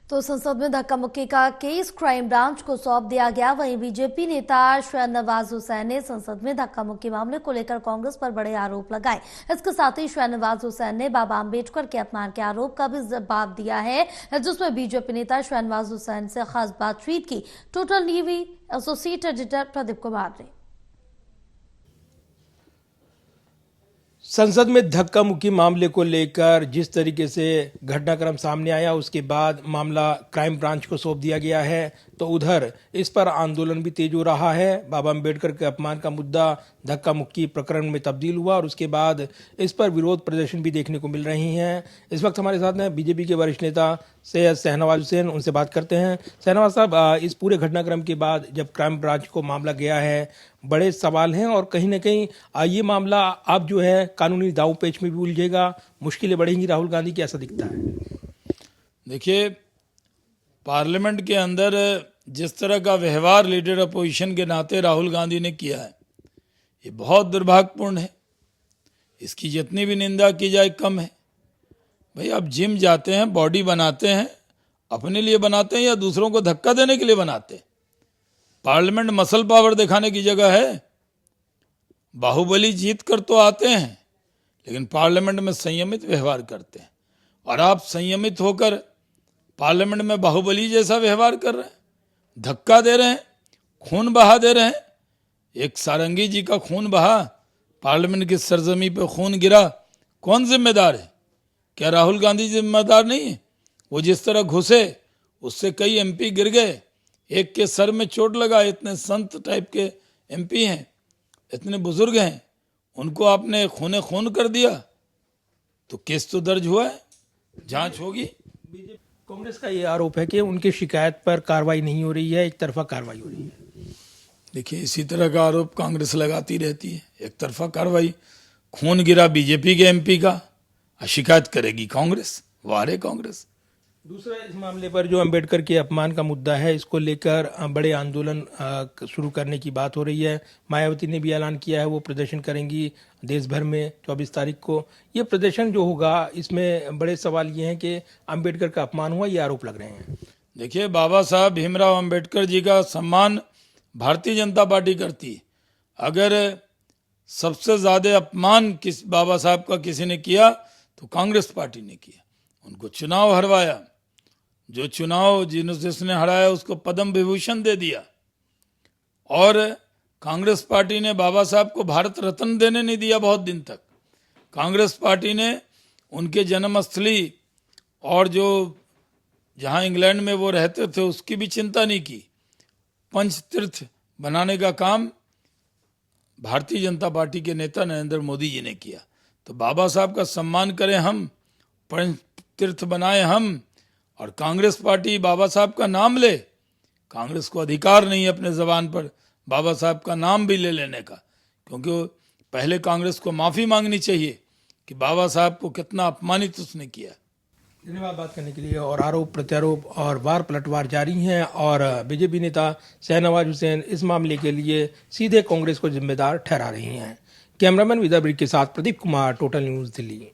तो संसद में धक्का मुक्की का केस क्राइम ब्रांच को सौंप दिया गया। वहीं बीजेपी नेता शाहनवाज हुसैन ने संसद में धक्का मुक्की मामले को लेकर कांग्रेस पर बड़े आरोप लगाए। इसके साथ ही शाहनवाज हुसैन ने बाबा अंबेडकर के अपमान के आरोप का भी जवाब दिया है, जिसमें बीजेपी नेता शाहनवाज हुसैन से खास बातचीत की। Total TV associate editor Pradeep Kumar ने संसद में धक्का मुक्की मामले को लेकर जिस तरीके से घटनाक्रम सामने आया, उसके बाद मामला क्राइम ब्रांच को सौंप दिया गया है, तो उधर इस पर आंदोलन भी तेज हो रहा है। बाबा अंबेडकर के अपमान का मुद्दा धक्का मुक्की प्रकरण में तब्दील हुआ और उसके बाद इस पर विरोध प्रदर्शन भी देखने को मिल रही हैं। इस वक्त हमारे साथ हैं बीजेपी के वरिष्ठ नेता सैयद शाहनवाज हुसैन, उनसे बात करते हैं। शाहनवाज साहब, इस पूरे घटनाक्रम के बाद जब क्राइम ब्रांच को मामला गया है, बड़े सवाल हैं और कहीं ना कहीं ये मामला अब जो है कानूनी दांव पेच में भी उलझेगा, मुश्किलें बढ़ेंगी राहुल गांधी की, ऐसा दिखता है। देखिए, पार्लियामेंट के अंदर जिस तरह का व्यवहार लीडर अपोजिशन के नाते राहुल गांधी ने किया है, ये बहुत दुर्भाग्यपूर्ण है। इसकी जितनी भी निंदा की जाए कम है। भाई, आप जिम जाते हैं, बॉडी बनाते हैं, अपने लिए बनाते हैं या दूसरों को धक्का देने के लिए बनाते हैं? पार्लियामेंट मसल पावर दिखाने की जगह है। बाहुबली जीत कर तो आते हैं, लेकिन पार्लियामेंट में संयमित व्यवहार करते हैं। और आप संयमित होकर पार्लियामेंट में बाहुबली जैसा व्यवहार कर रहे हैं, धक्का दे रहे हैं, खून बहा दे रहे हैं। एक सारंगी जी का खून बहा, पार्लियामेंट की सरजमी पे खून गिरा, कौन जिम्मेदार है? क्या राहुल गांधी जिम्मेदार नहीं है? वो जिस तरह घुसे उससे कई एमपी गिर गए, एक के सर में चोट लगा। इतने संत टाइप के एमपी हैं, इतने बुजुर्ग हैं, उनको आपने खूने खून कर दिया, तो केस तो दर्ज हुआ है, जांच होगी। कांग्रेस का ये आरोप है कि उनकी शिकायत पर कार्रवाई नहीं हो रही है, एक तरफा कार्रवाई हो रही है। देखिए, इसी तरह का आरोप कांग्रेस लगाती रहती है, एक तरफा कार्रवाई। खून गिरा बीजेपी के एमपी का, शिकायत करेगी कांग्रेस, वारे कांग्रेस। दूसरा, इस मामले पर जो अंबेडकर के अपमान का मुद्दा है, इसको लेकर बड़े आंदोलन शुरू करने की बात हो रही है। मायावती ने भी ऐलान किया है वो प्रदर्शन करेंगी देश भर में 24 तारीख को। ये प्रदर्शन जो होगा, इसमें बड़े सवाल ये हैं कि अंबेडकर का अपमान हुआ, ये आरोप लग रहे हैं। देखिए, बाबा साहब भीमराव अंबेडकर जी का सम्मान भारतीय जनता पार्टी करती है। अगर सबसे ज्यादा अपमान किस बाबा साहब का किसी ने किया तो कांग्रेस पार्टी ने किया। उनको चुनाव हरवाया, जो चुनाव जिसने हराया उसको पद्म विभूषण दे दिया। और कांग्रेस पार्टी ने बाबा साहब को भारत रत्न देने नहीं दिया बहुत दिन तक। कांग्रेस पार्टी ने उनके जन्मस्थली और जो जहां इंग्लैंड में वो रहते थे उसकी भी चिंता नहीं की। पंच तीर्थ बनाने का काम भारतीय जनता पार्टी के नेता नरेंद्र मोदी जी ने किया। तो बाबा साहब का सम्मान करें हम, पंच तीर्थ बनाए हम, और कांग्रेस पार्टी बाबा साहब का नाम ले। कांग्रेस को अधिकार नहीं है अपने जबान पर बाबा साहब का नाम भी ले लेने का, क्योंकि पहले कांग्रेस को माफी मांगनी चाहिए कि बाबा साहब को कितना अपमानित उसने किया। धन्यवाद बात करने के लिए। और आरोप प्रत्यारोप और वार पलटवार जारी हैं और बीजेपी नेता शाहनवाज हुसैन इस मामले के लिए सीधे कांग्रेस को जिम्मेदार ठहरा रही हैं। कैमरामैन विदा ब्रिक के साथ प्रदीप कुमार, टोटल न्यूज़, दिल्ली।